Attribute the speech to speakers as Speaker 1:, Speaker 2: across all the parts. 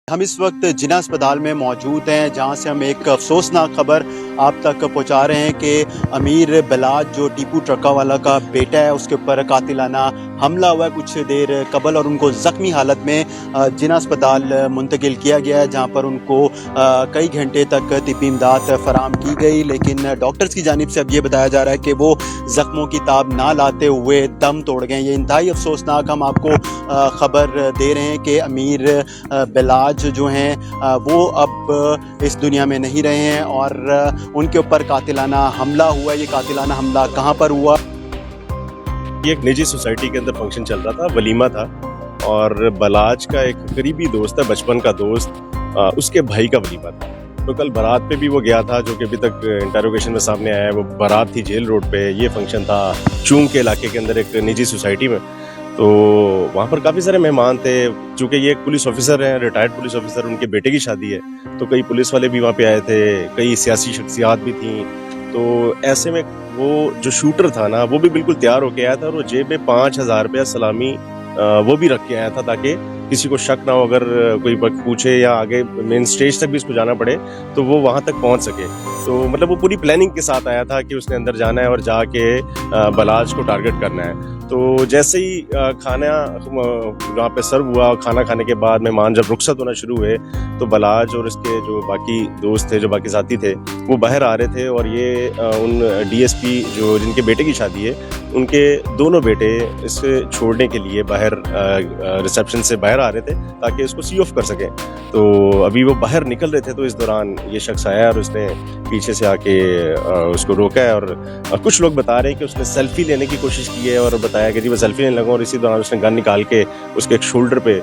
Speaker 1: हम इस वक्त जिना अस्पताल में मौजूद हैं, जहां से हम एक अफसोसनाक खबर आप तक पहुंचा रहे हैं कि अमीर बलाज जो टीपू ट्रक्का वाला का बेटा है, उसके ऊपर कातिलाना हमला हुआ है कुछ देर कबल और उनको ज़ख्मी हालत में जिना अस्पताल मुंतकिल किया गया है, जहां पर उनको कई घंटे तक तिब्बी इमदाद फराम की गई। लेकिन डॉक्टर्स की जानिब से अब ये बताया जा रहा है कि वो ज़ख्मों की ताब ना लाते हुए दम तोड़ गए। ये इंतहाई अफसोसनाक हम आपको ख़बर दे रहे हैं कि अमीर बलाज जो हैं वो अब इस दुनिया में नहीं रहे हैं और उनके ऊपर कातिलाना हमला हुआ। ये कातिलाना हमला कहाँ पर हुआ?
Speaker 2: ये एक निजी सोसाइटी के अंदर फंक्शन चल रहा था, वलीमा था, और बलाज का एक करीबी दोस्त है, बचपन का दोस्त, उसके भाई का वलीमा था। तो कल बारात पे भी वो गया था, जो कि अभी तक इंटरोगेशन में सामने आया है। वो बारात थी जेल रोड पे, ये फंक्शन था चूंग के इलाके के अंदर एक निजी सोसाइटी में। तो वहाँ पर काफ़ी सारे मेहमान थे। चूँकि ये एक पुलिस ऑफिसर हैं, रिटायर्ड पुलिस ऑफिसर, उनके बेटे की शादी है, तो कई पुलिस वाले भी वहाँ पे आए थे, कई सियासी शख्सियात भी थी। तो ऐसे में वो जो शूटर था ना, वो भी बिल्कुल तैयार होके आया था और वो जेब में 5,000 रुपया सलामी वो भी रख के आया था, ताकि किसी को शक ना हो, अगर कोई पूछे या आगे मेन स्टेज तक भी उसको जाना पड़े तो वो वहाँ तक पहुँच सके। तो मतलब वो पूरी प्लानिंग के साथ आया था कि उसने अंदर जाना है और जाके बलाज को टारगेट करना है। तो जैसे ही खाना वहाँ पे सर्व हुआ, खाना खाने के बाद मेहमान जब रुखसत होना शुरू हुए, तो बलाज और इसके जो बाकी दोस्त थे, जो बाकी साथी थे, वो बाहर आ रहे थे। और ये उन डीएसपी जो जिनके बेटे की शादी है, उनके दोनों बेटे इसे छोड़ने के लिए बाहर रिसेप्शन से बाहर आ रहे थे, ताकि इसको सी ऑफ कर सकें। तो अभी वो बाहर निकल रहे थे, तो इस दौरान ये शख्स आया और उसने पीछे से आके उसको रोका है। और कुछ लोग बता रहे हैं कि उसने सेल्फी लेने की कोशिश की है और बताया कि जी मैं सेल्फी लेने लगा, और इसी दौरान उसने गन निकाल के उसके एक शोल्डर पे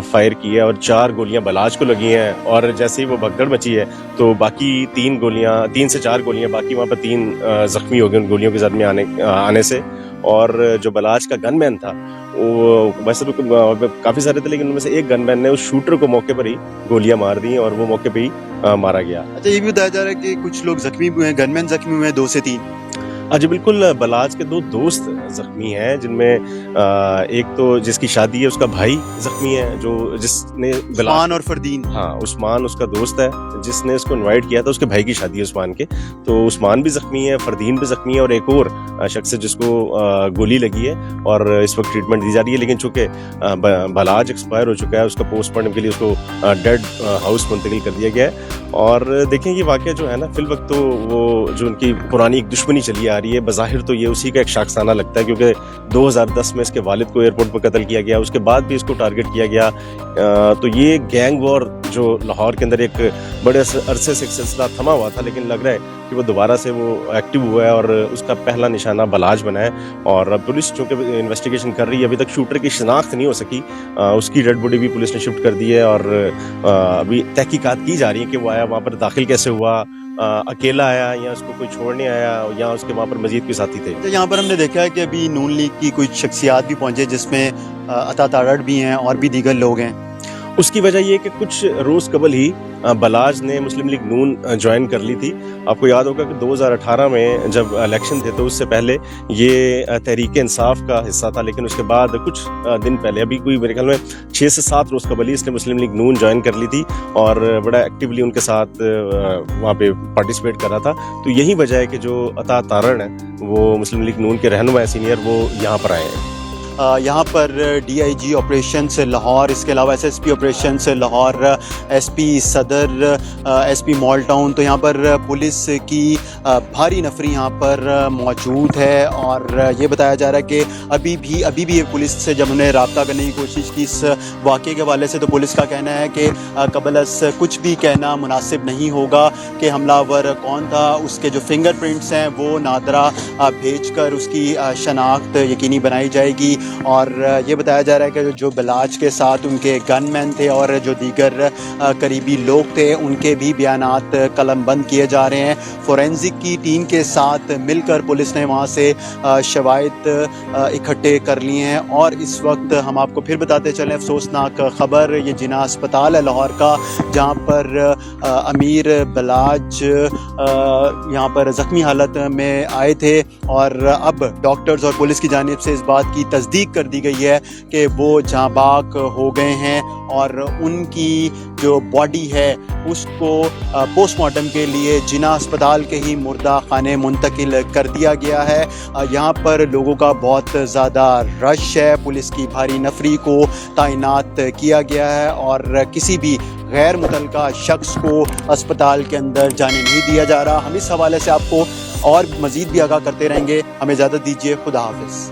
Speaker 2: फायर की है और 4 गोलियां बलाज को लगी हैं। और जैसे ही वो भगदड़ मची है, तो बाकी 3 से 4 गोलियां, बाकी वहाँ पर 3 जख्मी हो गए उन गोलियों के जद में आने से। और जो बलाज का गनमैन था, वो वैसे तो काफ़ी सारे थे, लेकिन उनमें से एक गनमैन ने उस शूटर को मौके पर ही गोलियां मार दी और वो मौके पर ही मारा गया।
Speaker 1: अच्छा, ये भी बताया जा रहा है कि कुछ लोग जख्मी हुए हैं, गनमैन जख्मी हुए हैं 2 से 3।
Speaker 2: हाँ जी बिल्कुल, बलाज के 2 दोस्त जख्मी हैं, जिनमें एक तो जिसकी शादी है उसका भाई जख्मी है, जो जिसने
Speaker 1: उस्मान और फरदीन।
Speaker 2: हाँ, उस्मान उसका दोस्त है, जिसने इसको इनवाइट किया था, उसके भाई की शादी है उस्मान के। तो उस्मान भी जख्मी है, फरदीन भी जख्मी है, और एक और शख्स है जिसको गोली लगी है और इस वक्त ट्रीटमेंट दी जा रही है। लेकिन चूंकि बलाज एक्सपायर हो चुका है, उसका पोस्टमार्टम के लिए उसको डेड हाउस मुंतकिल कर दिया गया है। और देखें, ये वाक़या जो है ना, फिल वक्त तो वो जो उनकी पुरानी एक दुश्मनी चली आ रही है, बज़ाहिर तो ये उसी का एक शाखसाना लगता है, क्योंकि 2010 में इसके वालिद को एयरपोर्ट पर कत्ल किया गया, उसके बाद भी इसको टारगेट किया गया। तो ये गैंग वॉर जो लाहौर के अंदर एक बड़े अरसे से एक सिलसिला थमा हुआ था, लेकिन लग रहा है कि वो दोबारा से वो एक्टिव हुआ है और उसका पहला निशाना बलाज बना है। और अब पुलिस चूँकि इन्वेस्टिगेशन कर रही है, अभी तक शूटर की शिनाख्त नहीं हो सकी। उसकी डेड बॉडी भी पुलिस ने शिफ्ट कर दी है और अभी तहकीकात की जा रही है कि वो आया, वहाँ पर दाखिल कैसे हुआ, अकेला आया या उसको कोई छोड़ने आया, या उसके वहाँ पर मजीद कोई साथी थे।
Speaker 1: तो यहाँ पर हमने देखा है कि अभी नून लीग की कुछ शख्सियात भी पहुंचे, जिसमें अता तारड़ भी हैं और भी दीगर लोग हैं।
Speaker 2: उसकी वजह ये कि कुछ रोज़ कबल ही बलाज ने मुस्लिम लीग नून ज्वाइन कर ली थी। आपको याद होगा कि 2018 में जब इलेक्शन थे, तो उससे पहले ये तहरीक इंसाफ का हिस्सा था, लेकिन उसके बाद कुछ दिन पहले, अभी कोई मेरे ख्याल में 6 से 7 रोज़ कबल ही इसने मुस्लिम लीग नून ज्वाइन कर ली थी और बड़ा एक्टिवली उनके साथ वहाँ पे पार्टिसिपेट कर रहा था। तो यही वजह है कि जो अता तारड़ है, वो मुस्लिम लीग नून के रहनुमा सीनियर, वो यहाँ पर आए हैं।
Speaker 1: यहाँ पर DIG ऑपरेशंस लाहौर, इसके अलावा SSP ऑपरेशंस लाहौर, SP सदर, SP मॉल टाउन, तो यहाँ पर पुलिस की भारी नफरी यहाँ पर मौजूद है। और ये बताया जा रहा है कि अभी भी ये पुलिस से जब उन्हें रब्ता करने की कोशिश की इस वाक़े के हवाले से, तो पुलिस का कहना है कि कबलस कुछ भी कहना मुनासिब नहीं होगा कि हमलावर कौन था। उसके जो फिंगरप्रिंट्स हैं वो नादरा भेजकर उसकी शनाख्त यकीनी बनाई जाएगी। और ये बताया जा रहा है कि जो बलाज के साथ उनके गनमैन थे और जो दीगर करीबी लोग थे, उनके भी बयानात कलमबंद किए जा रहे हैं। फोरेंसिक की टीम के साथ मिलकर पुलिस ने वहाँ से शवाहिद इकट्ठे कर लिए हैं। और इस वक्त हम आपको फिर बताते चलें अफसोसनाक ख़बर, ये जिना अस्पताल है लाहौर का, जहाँ पर अमीर बलाज यहाँ पर ज़ख्मी हालत में आए थे। और अब डॉक्टर्स और पुलिस की जानिब से इस बात की तस्दीक تصدیق کر دی گئی ہے کہ وہ جاں باک ہو گئے ہیں اور ان کی جو باڈی ہے اس کو پوسٹ مارٹم کے لیے جناح اسپتال کے ہی مردہ خانے منتقل کر دیا گیا ہے۔ یہاں پر لوگوں کا بہت زیادہ رش ہے، پولیس کی بھاری نفری کو تعینات کیا گیا ہے اور کسی بھی غیر متعلقہ شخص کو اسپتال کے اندر جانے نہیں دیا جا رہا۔ ہم اس حوالے سے آپ کو اور مزید بھی آگاہ کرتے رہیں گے۔ ہمیں اجازت دیجیے، خدا حافظ۔